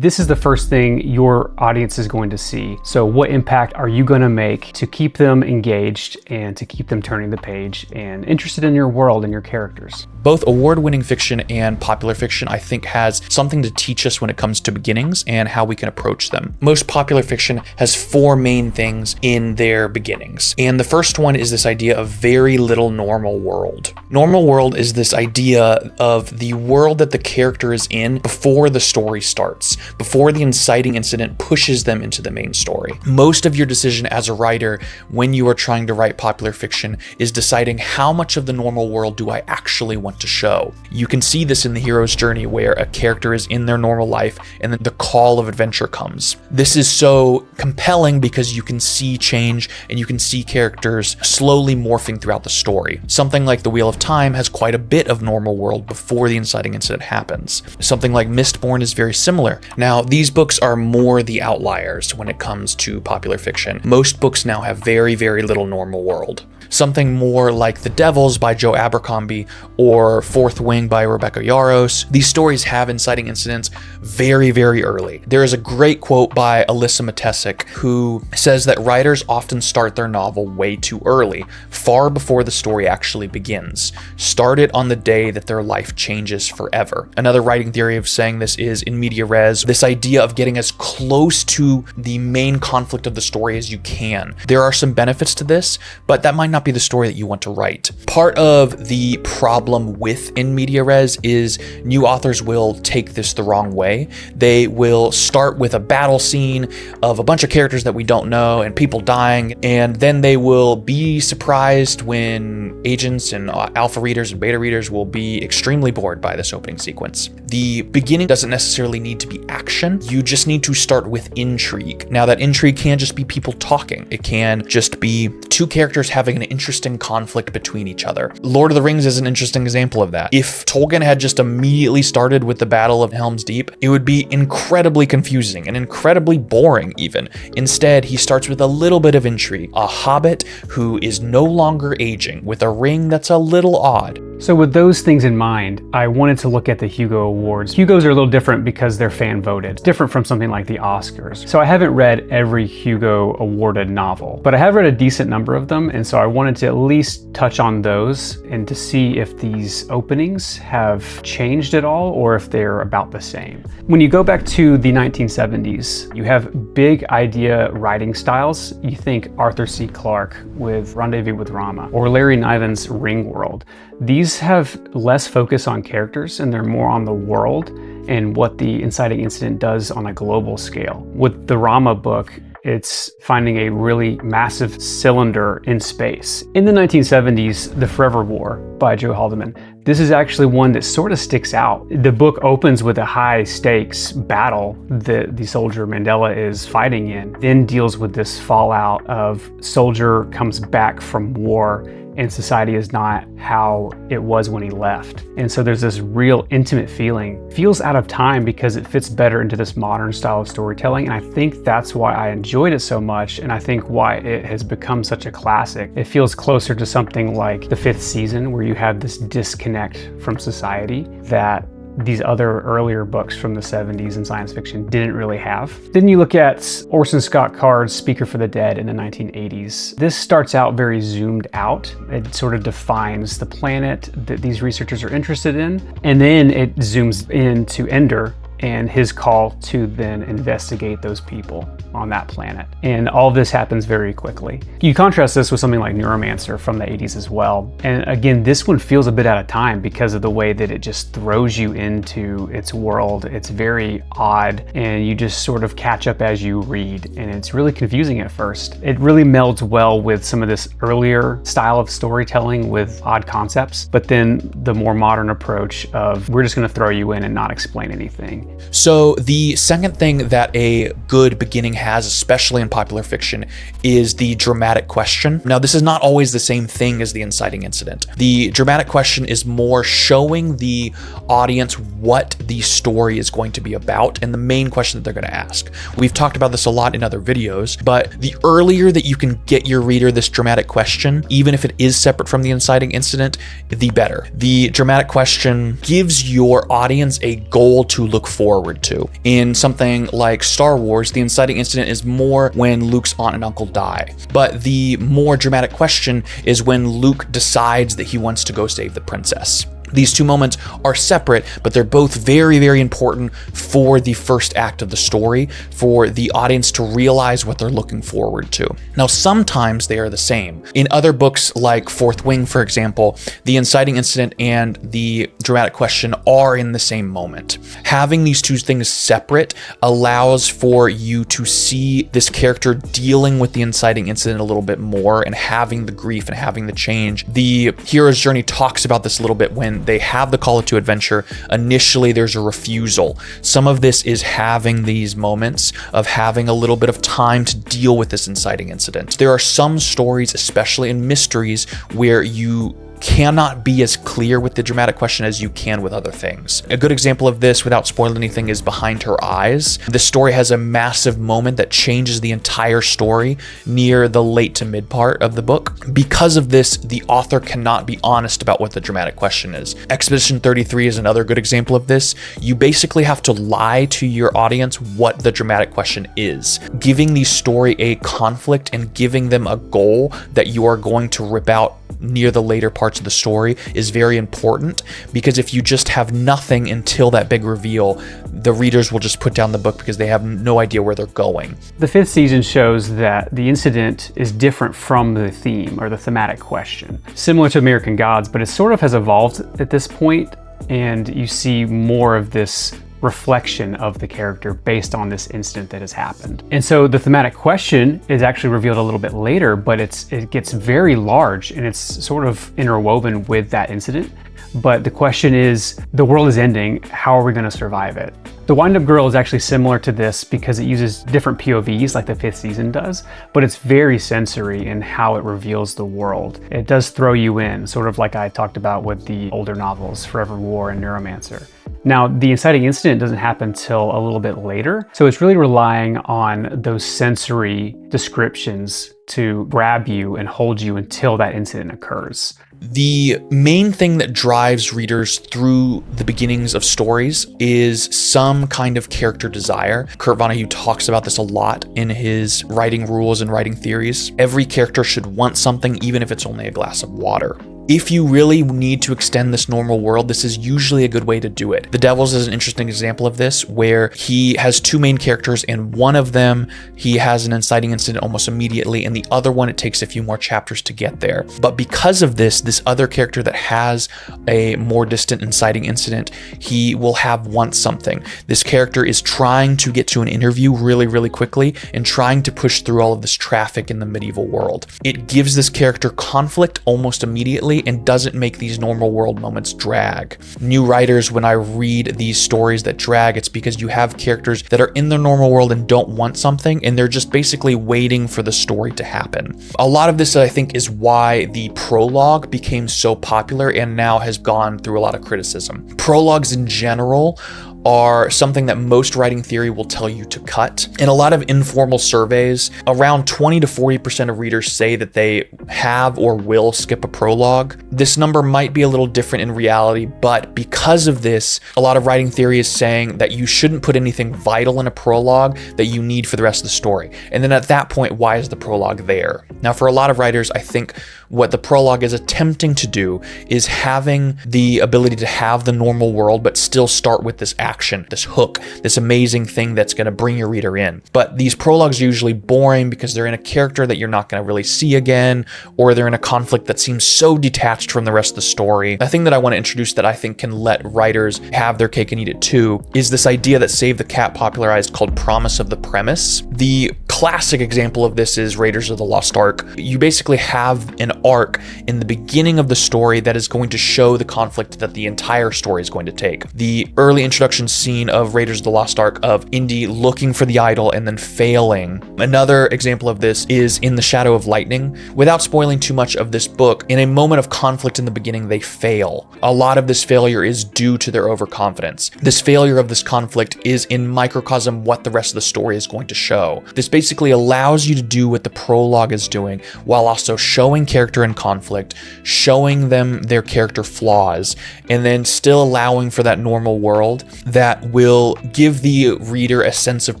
this is the first thing your audience is going to see. So what impact are you going to make to keep them engaged and to keep them turning the page and interested in your world and your characters? Both award-winning fiction and popular fiction, I think, has something to teach us when it comes to beginnings and how we can approach them. Most popular fiction has four main things in their beginnings. And the first one is this idea of very little normal world. Normal world is this idea of the world that the character is in before the story starts, before the inciting incident pushes them into the main story. Most of your decision as a writer when you are trying to write popular fiction is deciding how much of the normal world do I actually want to show. You can see this in the hero's journey where a character is in their normal life and then the call of adventure comes. This is so compelling because you can see change and you can see characters slowly morphing throughout the story. Something like The Wheel of Time has quite a bit of normal world before the inciting incident happens. Something like Mistborn is very similar. Now, these books are more the outliers when it comes to popular fiction. Most books now have very, very little normal world. Something more like The Devils by Joe Abercrombie or Fourth Wing by Rebecca Yarros. These stories have inciting incidents very, very early. There is a great quote by Alyssa Matesic who says that writers often start their novel way too early, far before the story actually begins. Start it on the day that their life changes forever. Another writing theory of saying this is in media res, this idea of getting as close to the main conflict of the story as you can. There are some benefits to this, but that might not be the story that you want to write. Part of the problem with in media res is new authors will take this the wrong way. They will start with a battle scene of a bunch of characters that we don't know and people dying, and then they will be surprised when agents and alpha readers and beta readers will be extremely bored by this opening sequence. The beginning doesn't necessarily need to be action. You just need to start with intrigue. Now, that intrigue can just be people talking. It can just be two characters having an interesting conflict between each other. Lord of the Rings is an interesting example of that. If Tolkien had just immediately started with the Battle of Helm's Deep, it would be incredibly confusing and incredibly boring even. Instead, he starts with a little bit of intrigue. A hobbit who is no longer aging with a ring that's a little odd. So with those things in mind, I wanted to look at the Hugo Awards. Hugos are a little different because they're fan voted. It's different from something like the Oscars. So I haven't read every Hugo awarded novel, but I have read a decent number of them. And so I wanted to at least touch on those and to see if these openings have changed at all or if they're about the same. When you go back to the 1970s, you have big idea writing styles. You think Arthur C. Clarke with Rendezvous with Rama or Larry Niven's Ringworld. These have less focus on characters and they're more on the world and what the inciting incident does on a global scale. With the Rama book, it's finding a really massive cylinder in space. In the 1970s, The Forever War by Joe Haldeman, this is actually one that sort of sticks out. The book opens with a high stakes battle that the soldier Mandela is fighting in, then deals with this fallout of soldier comes back from war and society is not how it was when he left. And so there's this real intimate feeling. Feels out of time because it fits better into this modern style of storytelling. And I think that's why I enjoyed it so much. And I think why it has become such a classic. It feels closer to something like The Fifth Season, where you have this disconnect from society that these other earlier books from the 70s in science fiction didn't really have. Then you look at Orson Scott Card's Speaker for the Dead in the 1980s. This starts out very zoomed out. It sort of defines the planet that these researchers are interested in. And then it zooms into Ender and his call to then investigate those people on that planet. And all of this happens very quickly. You contrast this with something like Neuromancer from the 80s as well. And again, this one feels a bit out of time because of the way that it just throws you into its world. It's very odd and you just sort of catch up as you read. And it's really confusing at first. It really melds well with some of this earlier style of storytelling with odd concepts, but then the more modern approach of we're just gonna throw you in and not explain anything. So the second thing that a good beginning has, especially in popular fiction, is the dramatic question. Now, this is not always the same thing as the inciting incident. The dramatic question is more showing the audience what the story is going to be about and the main question that they're going to ask. We've talked about this a lot in other videos, but the earlier that you can get your reader this dramatic question, even if it is separate from the inciting incident, the better. The dramatic question gives your audience a goal to look forward to. In something like Star Wars, the inciting incident is more when Luke's aunt and uncle die. But the more dramatic question is when Luke decides that he wants to go save the princess. These two moments are separate, but they're both very, very important for the first act of the story, for the audience to realize what they're looking forward to. Now, sometimes they are the same. In other books like Fourth Wing, for example, the inciting incident and the dramatic question are in the same moment. Having these two things separate allows for you to see this character dealing with the inciting incident a little bit more and having the grief and having the change. The hero's journey talks about this a little bit when they have the call to adventure. Initially, there's a refusal. Some of this is having these moments of having a little bit of time to deal with this inciting incident. There are some stories, especially in mysteries, where you cannot be as clear with the dramatic question as you can with other things. A good example of this, without spoiling anything, is Behind Her Eyes. The story has a massive moment that changes the entire story near the late to mid part of the book. Because of this, the author cannot be honest about what the dramatic question is. Expedition 33 is another good example of this. You basically have to lie to your audience what the dramatic question is, giving the story a conflict and giving them a goal that you are going to rip out near the later parts of the story is very important, because if you just have nothing until that big reveal, the readers will just put down the book because they have no idea where they're going. The fifth season shows that the incident is different from the theme or the thematic question, similar to American Gods, but it sort of has evolved at this point, and you see more of this reflection of the character based on this incident that has happened. And so the thematic question is actually revealed a little bit later, but it gets very large and it's sort of interwoven with that incident. But the question is, the world is ending, how are we going to survive it? The Wind-Up Girl is actually similar to this because it uses different POVs like the fifth season does, but it's very sensory in how it reveals the world. It does throw you in, sort of like I talked about with the older novels, Forever War and Neuromancer. Now, the inciting incident doesn't happen till a little bit later, so it's really relying on those sensory descriptions to grab you and hold you until that incident occurs. The main thing that drives readers through the beginnings of stories is some kind of character desire. Kurt Vonnegut talks about this a lot in his writing rules and writing theories. Every character should want something, even if it's only a glass of water. If you really need to extend this normal world, this is usually a good way to do it. The Devils is an interesting example of this, where he has two main characters, and one of them, he has an inciting incident almost immediately, and the other one, it takes a few more chapters to get there. But because of this other character that has a more distant inciting incident, he will have want something. This character is trying to get to an interview really, really quickly and trying to push through all of this traffic in the medieval world. It gives this character conflict almost immediately and doesn't make these normal world moments drag. New writers, when I read these stories that drag, it's because you have characters that are in their normal world and don't want something, and they're just basically waiting for the story to happen. A lot of this, I think, is why the prologue became so popular and now has gone through a lot of criticism. Prologues in general are something that most writing theory will tell you to cut. In a lot of informal surveys, around 20 to 40% of readers say that they have or will skip a prologue. This number might be a little different in reality, but because of this, a lot of writing theory is saying that you shouldn't put anything vital in a prologue that you need for the rest of the story. And then at that point, why is the prologue there? Now, for a lot of writers, I think what the prologue is attempting to do is having the ability to have the normal world, but still start with this action, this hook, this amazing thing that's going to bring your reader in. But these prologues are usually boring because they're in a character that you're not going to really see again, or they're in a conflict that seems so detached from the rest of the story. The thing that I want to introduce that I think can let writers have their cake and eat it too is this idea that Save the Cat popularized called promise of the premise. The classic example of this is Raiders of the Lost Ark. You basically have an arc in the beginning of the story that is going to show the conflict that the entire story is going to take. The early introduction scene of Raiders of the Lost Ark of Indy looking for the idol and then failing. Another example of this is in The Shadow of Lightning. Without spoiling too much of this book, in a moment of conflict in the beginning, they fail. A lot of this failure is due to their overconfidence. This failure of this conflict is in microcosm what the rest of the story is going to show. This basically basically allows you to do what the prologue is doing, while also showing character in conflict, showing them their character flaws, and then still allowing for that normal world that will give the reader a sense of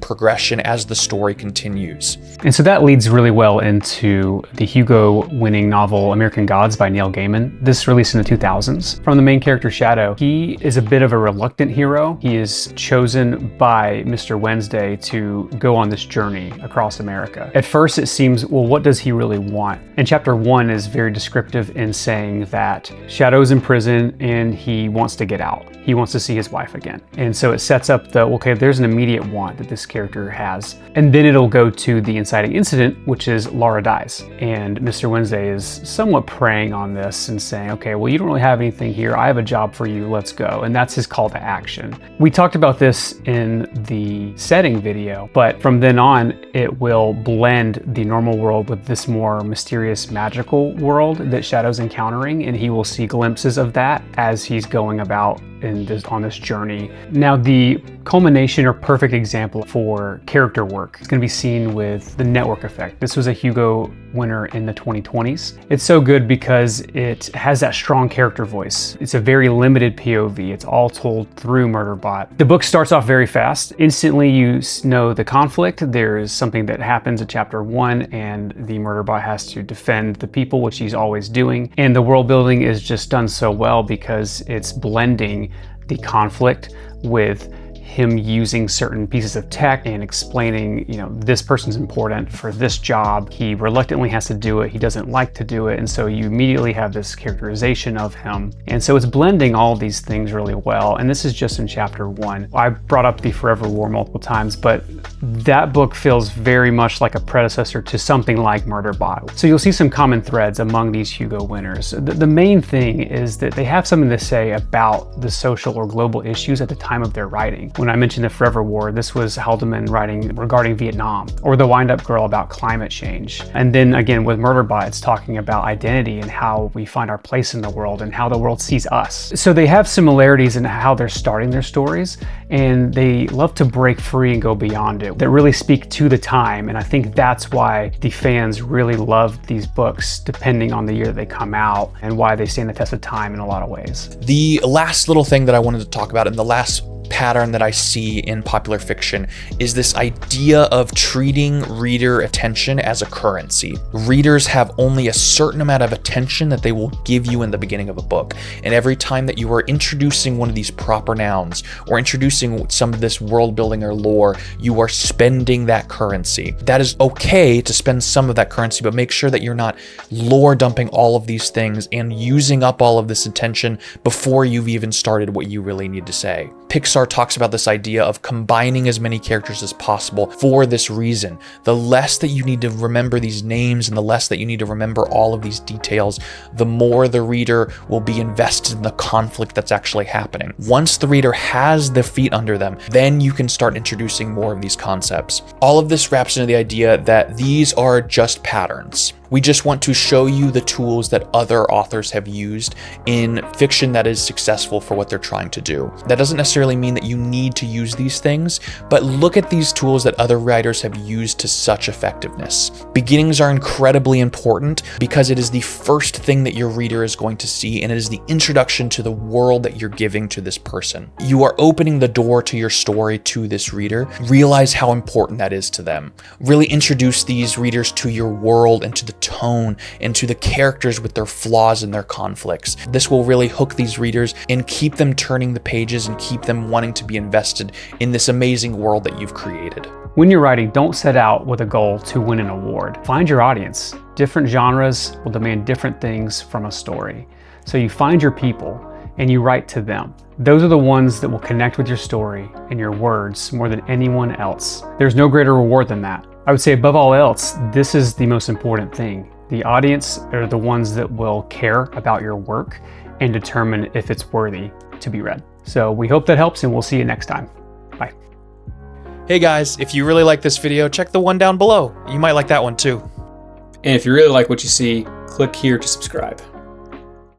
progression as the story continues. And so that leads really well into the Hugo-winning novel American Gods by Neil Gaiman. This released in the 2000s. From the main character Shadow, he is a bit of a reluctant hero. He is chosen by Mr. Wednesday to go on this journey across America. At first it seems, well, what does he really want? And chapter 1 is very descriptive in saying that Shadow's in prison and he wants to get out. He wants to see his wife again. And so it sets up the, okay, there's an immediate want that this character has. And then it'll go to the inciting incident, which is Laura dies. And Mr. Wednesday is somewhat preying on this and saying, okay, well, you don't really have anything here. I have a job for you. Let's go. And that's his call to action. We talked about this in the setting video, but from then on, it will blend the normal world with this more mysterious, magical world that Shadow's encountering. And he will see glimpses of that as he's going about on this journey. Now, the culmination or perfect example for character work is going to be seen with The Network Effect. This was a Hugo winner in the 2020s. It's so good because it has that strong character voice. It's a very limited POV. It's all told through Murderbot. The book starts off very fast. Instantly you know the conflict. There is something that happens in chapter 1 and the Murderbot has to defend the people, which he's always doing. And the world building is just done so well because it's blending the conflict with him using certain pieces of tech and explaining, this person's important for this job. He reluctantly has to do it. He doesn't like to do it. And so you immediately have this characterization of him. And so it's blending all these things really well. And this is just in chapter 1. I brought up the Forever War multiple times, but that book feels very much like a predecessor to something like Murderbot. So you'll see some common threads among these Hugo winners. The main thing is that they have something to say about the social or global issues at the time of their writing. When I mentioned the Forever War, this was Haldeman writing regarding Vietnam, or The Wind-Up Girl about climate change. And then again with Murderbot, it's talking about identity and how we find our place in the world and how the world sees us. So they have similarities in how they're starting their stories, and they love to break free and go beyond it, that really speak to the time. And I think that's why the fans really love these books, depending on the year that they come out, and why they stand the test of time in a lot of ways. The last little thing that I wanted to talk about, and the last pattern that I see in popular fiction, is this idea of treating reader attention as a currency. Readers have only a certain amount of attention that they will give you in the beginning of a book. And every time that you are introducing one of these proper nouns or introducing some of this world building or lore, you are spending that currency. That is okay to spend some of that currency, but make sure that you're not lore dumping all of these things and using up all of this attention before you've even started what you really need to say. Pixar talks about this idea of combining as many characters as possible for this reason. The less that you need to remember these names and the less that you need to remember all of these details, the more the reader will be invested in the conflict that's actually happening. Once the reader has their feet under them, then you can start introducing more of these concepts. All of this wraps into the idea that these are just patterns. We just want to show you the tools that other authors have used in fiction that is successful for what they're trying to do. That doesn't necessarily mean that you need to use these things, but look at these tools that other writers have used to such effectiveness. Beginnings are incredibly important because it is the first thing that your reader is going to see, and it is the introduction to the world that you're giving to this person. You are opening the door to your story to this reader. Realize how important that is to them. Really introduce these readers to your world and to the tone and to the characters with their flaws and their conflicts. This will really hook these readers and keep them turning the pages and keep them wanting to be invested in this amazing world that you've created. When you're writing, don't set out with a goal to win an award. Find your audience. Different genres will demand different things from a story. So you find your people and you write to them. Those are the ones that will connect with your story and your words more than anyone else. There's no greater reward than that. I would say above all else, this is the most important thing. The audience are the ones that will care about your work and determine if it's worthy to be read. So we hope that helps, and we'll see you next time. Bye. Hey guys, if you really like this video, check the one down below. You might like that one too. And if you really like what you see, click here to subscribe.